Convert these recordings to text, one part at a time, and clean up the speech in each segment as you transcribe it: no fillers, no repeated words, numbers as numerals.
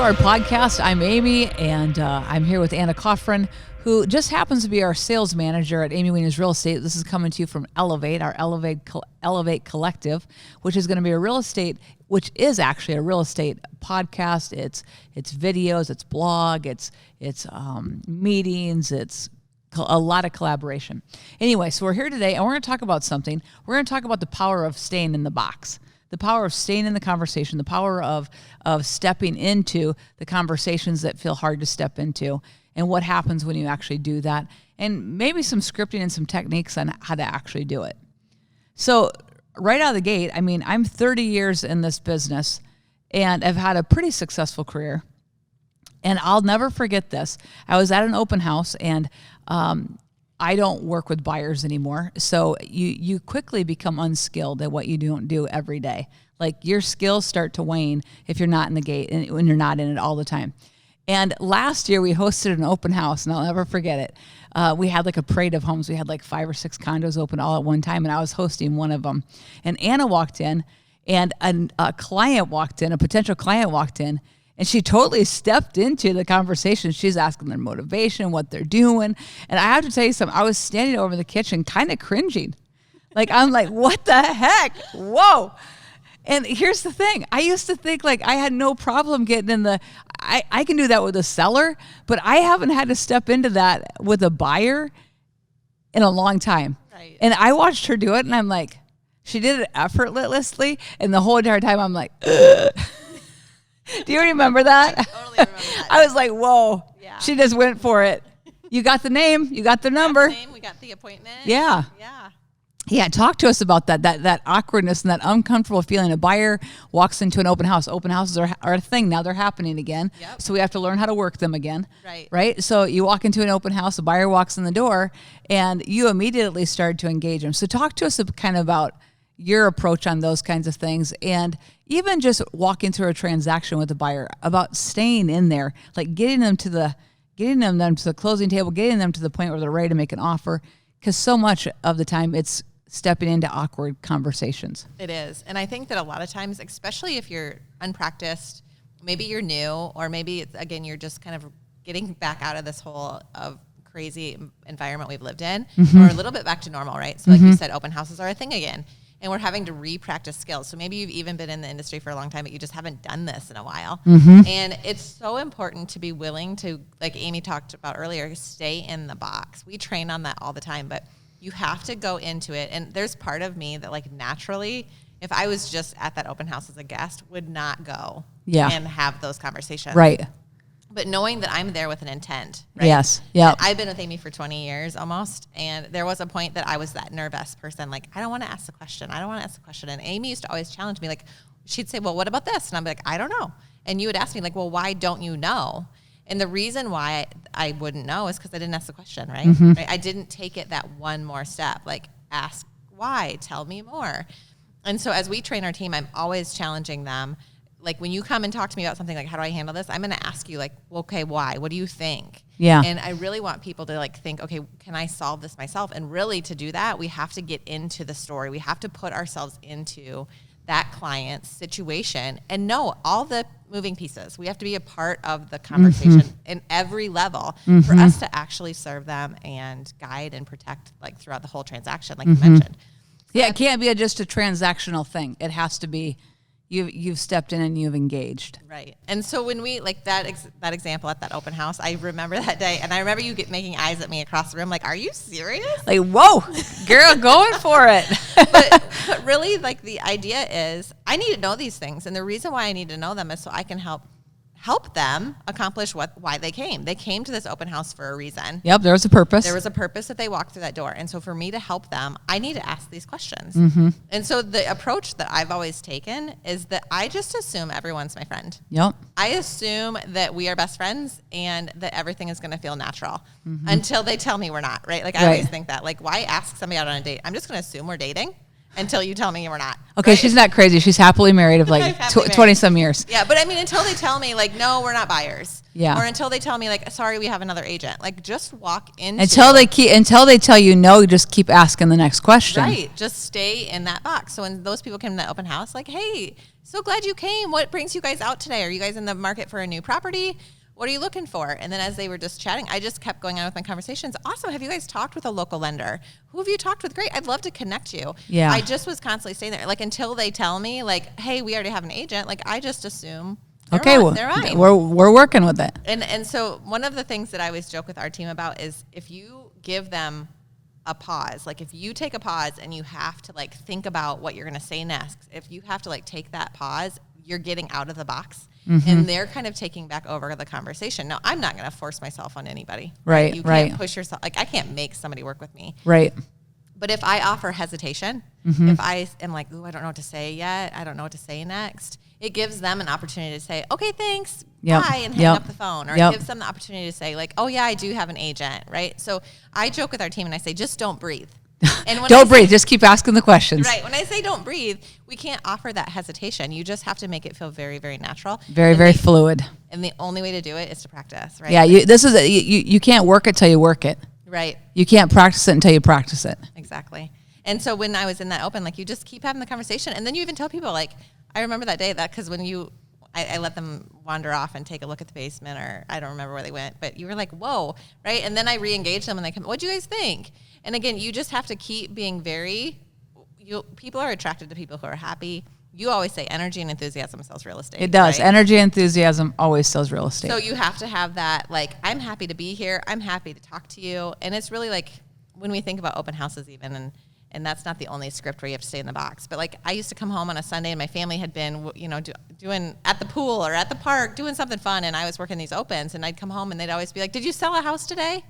our podcast. I'm Amy, and I'm here with Anna Caughron, who just happens to be our sales manager at Amy Wienands Real Estate. This is coming to you from Elevate, our Elevate Collective, which is going to be which is actually a real estate podcast. It's videos, it's blog, it's meetings, it's a lot of collaboration. Anyway, so we're here today, and we're going to talk about something. We're going to talk about the power of staying in the box. The power of staying in the conversation, the power of stepping into the conversations that feel hard to step into, and what happens when you actually do that, and maybe some scripting and some techniques on how to actually do it. So right out of the gate, I mean, I'm 30 years in this business, and I've had a pretty successful career, and I'll never forget this. I was at an open house, and I don't work with buyers anymore. So you quickly become unskilled at what you don't do every day. Like your skills start to wane if you're not in the gate and when you're not in it all the time. And last year we hosted an open house, and I'll never forget it. We had like a parade of homes. We had like 5 or 6 condos open all at one time, and I was hosting one of them. And Anna walked in, and a client walked in, a potential client walked in, and she totally stepped into the conversation. She's asking their motivation, what they're doing. And I have to tell you something. I was standing over in the kitchen kind of cringing. Like, I'm like, what the heck? Whoa. And here's the thing. I used to think like I had no problem getting in I can do that with a seller, but I haven't had to step into that with a buyer in a long time. Right. And I watched her do it, and I'm like, she did it effortlessly. And the whole entire time I'm like, ugh. Do you remember that? I totally remember that. I was like, whoa. Yeah. She just went for it. You got the name. You got the number. We got the appointment. Yeah. Yeah, talk to us about that awkwardness and that uncomfortable feeling. A buyer walks into an open house. Open houses are a thing. Now they're happening again. Yep. So we have to learn how to work them again. Right? So you walk into an open house, a buyer walks in the door, and you immediately start to engage them. So talk to us kind of about your approach on those kinds of things, and even just walking through a transaction with a buyer, about staying in there, like getting them to the closing table, getting them to the point where they're ready to make an offer, because so much of the time it's stepping into awkward conversations. It is. And I think that a lot of times, especially if you're unpracticed, maybe you're new, or maybe it's, again, you're just kind of getting back out of this whole of crazy environment we've lived in, or a little bit back to normal, right? So like you said, open houses are a thing again. And we're having to re-practice skills. So maybe you've even been in the industry for a long time, but you just haven't done this in a while. And it's so important to be willing to, like Amy talked about earlier, stay in the box. We train on that all the time, but you have to go into it. And there's part of me that, like, naturally, if I was just at that open house as a guest, would not go and have those conversations. Right. But knowing that I'm there with an intent, right? Yes. Yeah. I've been with Amy for 20 years almost, and there was a point that I was that nervous person, like, I don't want to ask the question. And Amy used to always challenge me, like, she'd say, well, what about this? And I'm like, I don't know. And you would ask me, like, well, why don't you know? And the reason why I wouldn't know is because I didn't ask the question, right? Right? I didn't take it that one more step, like, ask why, tell me more. And so as we train our team, I'm always challenging them. Like, when you come and talk to me about something like, how do I handle this? I'm going to ask you, like, well, okay, why? What do you think? Yeah. And I really want people to, like, think, okay, can I solve this myself? And really, to do that, we have to get into the story. We have to put ourselves into that client's situation and know all the moving pieces. We have to be a part of the conversation in every level for us to actually serve them and guide and protect, like, throughout the whole transaction, like you mentioned. So it can't be just a transactional thing. It has to be you've stepped in and you've engaged. Right. And so when we, like that example at that open house, I remember that day, and I remember you making eyes at me across the room, like, are you serious? Like, whoa, girl, going for it. but really, like, the idea is I need to know these things. And the reason why I need to know them is so I can help them accomplish why they came. They came to this open house for a reason. Yep, there was a purpose. There was a purpose that they walked through that door. And so for me to help them, I need to ask these questions. And so the approach that I've always taken is that I just assume everyone's my friend. Yep. I assume that we are best friends and that everything is going to feel natural until they tell me we're not, right? Like, I always think that. Like, why ask somebody out on a date? I'm just going to assume we're dating. until you tell me we're not. Okay, right? she's not crazy. She's happily married of like Happily 20 some years. Yeah, but I mean, until they tell me like, no, we're not buyers. Yeah. Or until they tell me like, sorry, we have another agent. Like, just walk into Until they tell you no, just keep asking the next question. Right. Just stay in that box. So when those people came to that open house, like, hey, so glad you came. What brings you guys out today? Are you guys in the market for a new property? What are you looking for? And then as they were just chatting, I just kept going on with my conversations. Awesome. Have you guys talked with a local lender? Who have you talked with? Great. I'd love to connect you. Yeah. I just was constantly staying there. Like, until they tell me, like, hey, we already have an agent. Like, I just assume they're mine. We're working with it. And so one of the things that I always joke with our team about is if you give them a pause, like if you take a pause and you have to like think about what you're going to say next, if you have to like take that pause, you're getting out of the box. And they're kind of taking back over the conversation. Now, I'm not going to force myself on anybody. Right, You can't push yourself. Like, I can't make somebody work with me. Right. But if I offer hesitation, if I am like, ooh, I don't know what to say yet, I don't know what to say next, it gives them an opportunity to say, okay, thanks, bye, and hang up the phone. Or it gives them the opportunity to say, like, oh, yeah, I do have an agent, right? So I joke with our team and I say, just don't breathe. And when Don't breathe. Just keep asking the questions. Right. When I say don't breathe, we can't offer that hesitation. You just have to make it feel very, very natural. Very fluid. And the only way to do it is to practice, right? Yeah, you can't work it till you work it. Right. You can't practice it until you practice it. Exactly. And so when I was in that open, like, you just keep having the conversation. And then you even tell people, like, I remember that day because when I let them wander off and take a look at the basement, or I don't remember where they went, but you were like, whoa, right? And then I re-engage them and they come, what'd you guys think? And again, you just have to keep being people are attracted to people who are happy. You always say energy and enthusiasm sells real estate. It does. Right? Energy and enthusiasm always sells real estate. So you have to have that, like, I'm happy to be here. I'm happy to talk to you. And it's really like when we think about open houses even, and that's not the only script where you have to stay in the box. But like, I used to come home on a Sunday and my family had been, doing at the pool or at the park, doing something fun. And I was working these opens and I'd come home and they'd always be like, did you sell a house today?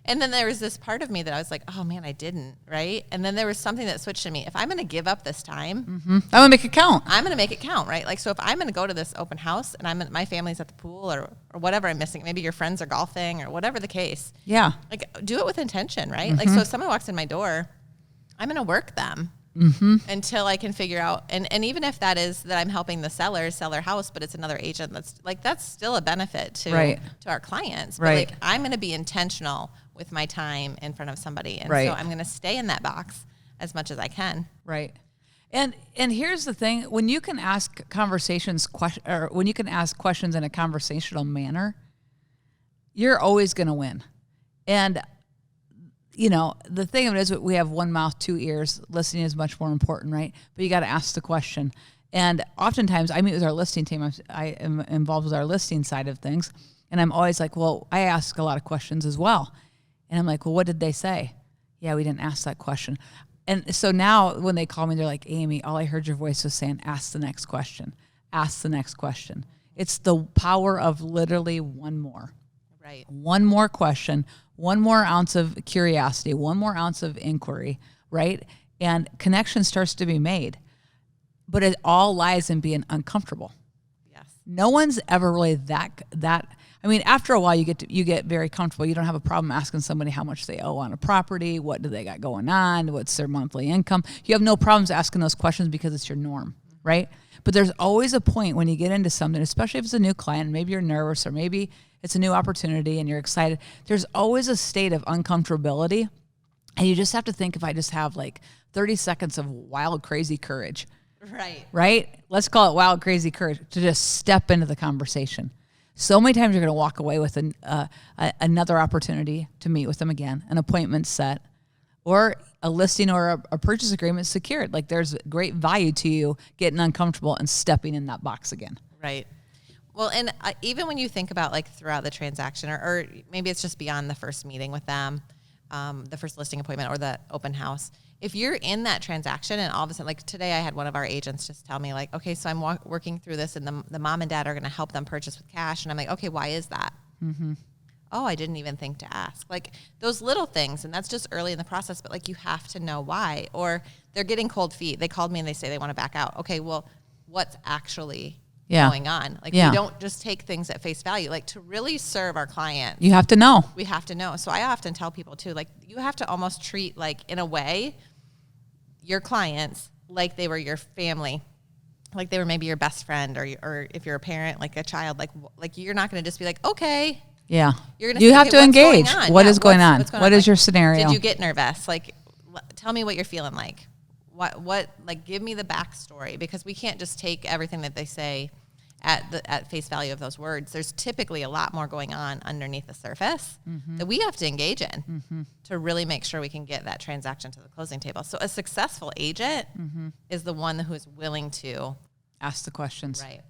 And then there was this part of me that I was like, oh man, I didn't, right? And then there was something that switched in me. If I'm going to give up this time, I'm going to make it count. I'm going to make it count, right? Like, so if I'm going to go to this open house and my family's at the pool or whatever I'm missing, maybe your friends are golfing or whatever the case. Yeah. Like, do it with intention, right? Like, so if someone walks in my door, I'm going to work them until I can figure out, and even if that is that I'm helping the seller sell their house, but it's another agent, that's still a benefit to our clients. But like, I'm going to be intentional with my time in front of somebody. And so I'm going to stay in that box as much as I can. Right. And here's the thing, when you can ask when you can ask questions in a conversational manner, you're always going to win. And the thing of it is, we have one mouth, two ears. Listening is much more important, right? But you got to ask the question. And oftentimes, I meet with our listing team. I am involved with our listing side of things. And I'm always like, well, I ask a lot of questions as well. And I'm like, well, what did they say? Yeah, we didn't ask that question. And so now when they call me, they're like, Amy, all I heard your voice was saying, ask the next question. Ask the next question. It's the power of literally one more. Right. One more question, one more ounce of curiosity, one more ounce of inquiry, right? And connection starts to be made. But it all lies in being uncomfortable. Yes. No one's ever really that. I mean, after a while, you get very comfortable. You don't have a problem asking somebody how much they owe on a property, what do they got going on, what's their monthly income. You have no problems asking those questions because it's your norm, right? But there's always a point when you get into something, especially if it's a new client, maybe you're nervous or maybe it's a new opportunity and you're excited. There's always a state of uncomfortability. And you just have to think, if I just have like 30 seconds of wild, crazy courage. Right? Let's call it wild, crazy courage to just step into the conversation. So many times you're going to walk away with another opportunity to meet with them again, an appointment set, or a listing or a purchase agreement secured. Like, there's great value to you getting uncomfortable and stepping in that box again. Right. Well, and even when you think about like throughout the transaction, or maybe it's just beyond the first meeting with them, the first listing appointment or the open house, if you're in that transaction and all of a sudden, like today I had one of our agents just tell me like, okay, so I'm working through this and the mom and dad are going to help them purchase with cash. And I'm like, okay, why is that? Oh, I didn't even think to ask. Like those little things, and that's just early in the process, but like you have to know why. Or they're getting cold feet. They called me and they say they want to back out. Okay, well, what's actually going on? Like we don't just take things at face value. Like to really serve our clients, you have to know. We have to know. So I often tell people too, like you have to almost treat like in a way, your clients like they were your family, like they were maybe your best friend, or if you're a parent, like a child, like you're not going to just be like, okay. Yeah. You're going to you say, have okay, to engage. What is going on? What's going What on? is your scenario? Did you get nervous? Like, tell me what you're feeling like. What, like, give me the backstory, because we can't just take everything that they say at face value of those words. There's typically a lot more going on underneath the surface that we have to engage in to really make sure we can get that transaction to the closing table. So a successful agent is the one who is willing to ask the questions. Right.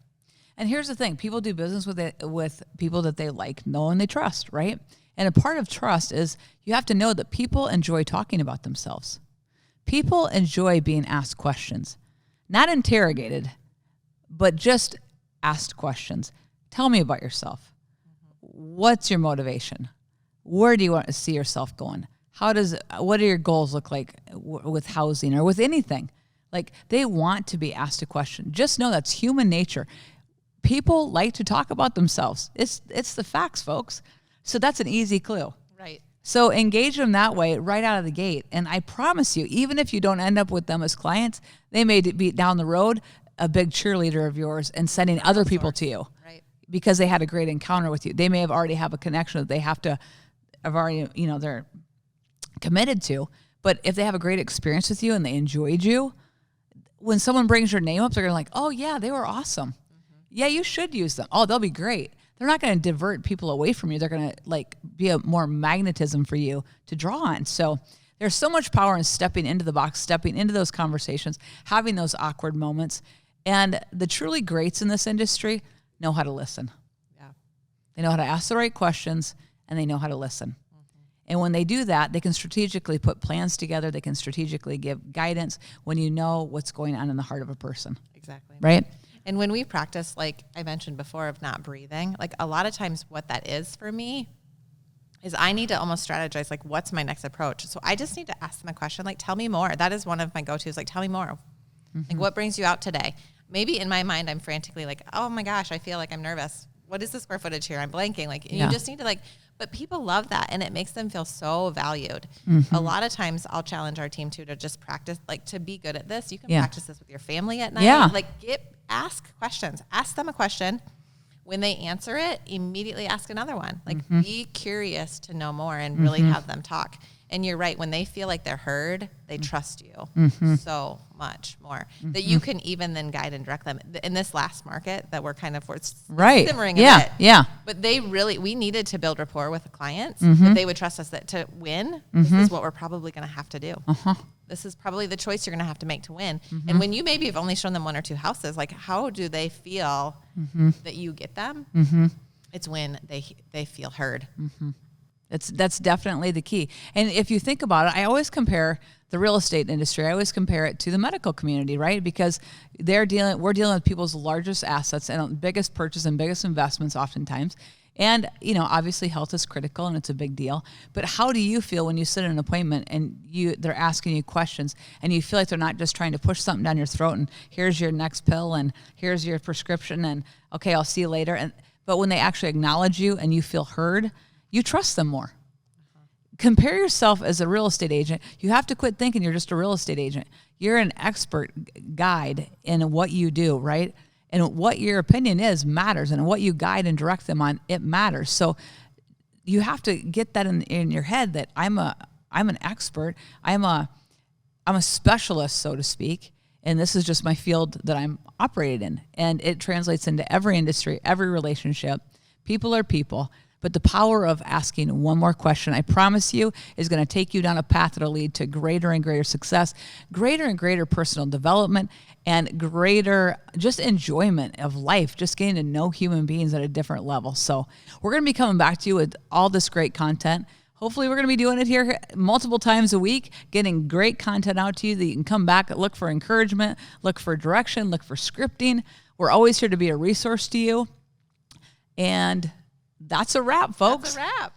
And here's the thing. People do business with people that they like, know, and they trust, right? And a part of trust is you have to know that people enjoy talking about themselves. People enjoy being asked questions, not interrogated, but just asked questions. Tell me about yourself. What's your motivation? Where do you want to see yourself going? What do your goals look like with housing or with anything? Like, they want to be asked a question. Just know that's human nature. People like to talk about themselves. It's the facts, folks. So that's an easy clue. Right. So engage them that way right out of the gate. And I promise you, even if you don't end up with them as clients, they may be down the road a big cheerleader of yours and sending other people to you. Right. Because they had a great encounter with you. They may have already have a connection that they have already, they're committed to. But if they have a great experience with you and they enjoyed you, when someone brings your name up, they're going to like, oh yeah, they were awesome. Yeah, you should use them. Oh, they'll be great. They're not going to divert people away from you. They're going to be a more magnetism for you to draw on. So there's so much power in stepping into the box, stepping into those conversations, having those awkward moments. And the truly greats in this industry know how to listen. Yeah. They know how to ask the right questions, and they know how to listen. And when they do that, they can strategically put plans together. They can strategically give guidance when you know what's going on in the heart of a person. Exactly. Right? And when we practice, like I mentioned before, of not breathing, like a lot of times what that is for me is I need to almost strategize, like, what's my next approach? So I just need to ask them a question, like, tell me more. That is one of my go-tos, like, tell me more. Like, what brings you out today? Maybe in my mind, I'm frantically like, oh my gosh, I feel like I'm nervous. What is the square footage here? I'm blanking. Like, you just need to but people love that, and it makes them feel so valued. A lot of times I'll challenge our team to just practice, like, to be good at this. You can practice this with your family at night. Yeah. Like, ask questions. Ask them a question. When they answer it, immediately ask another one. Like, be curious to know more and really have them talk. And you're right. When they feel like they're heard, they trust you so much more that you can even then guide and direct them. In this last market that we're kind of simmering a bit. Yeah. But we needed to build rapport with the clients that they would trust us that to win, this is what we're probably going to have to do. This is probably the choice you're going to have to make to win. And when you maybe have only shown them one or two houses, like, how do they feel that you get them? It's when they feel heard. That's definitely the key. And if you think about it, I always compare the real estate industry. I always compare it to the medical community, right? Because we're dealing with people's largest assets and biggest purchase and biggest investments oftentimes. And, obviously health is critical and it's a big deal. But how do you feel when you sit in an appointment and they're asking you questions and you feel like they're not just trying to push something down your throat and here's your next pill and here's your prescription and okay, I'll see you later. But when they actually acknowledge you and you feel heard, you trust them more. Compare yourself as a real estate agent. You have to quit thinking you're just a real estate agent. You're an expert guide in what you do, right? And what your opinion is matters, and what you guide and direct them on, it matters. So you have to get that in your head that I'm an expert. I'm a specialist, so to speak, and this is just my field that I'm operated in. And it translates into every industry, every relationship. People are people. But the power of asking one more question, I promise you, is going to take you down a path that'll lead to greater and greater success, greater and greater personal development, and greater just enjoyment of life, just getting to know human beings at a different level. So we're going to be coming back to you with all this great content. Hopefully we're going to be doing it here multiple times a week, getting great content out to you that you can come back, look for encouragement, look for direction, look for scripting. We're always here to be a resource to you. And that's a wrap, folks. That's a wrap.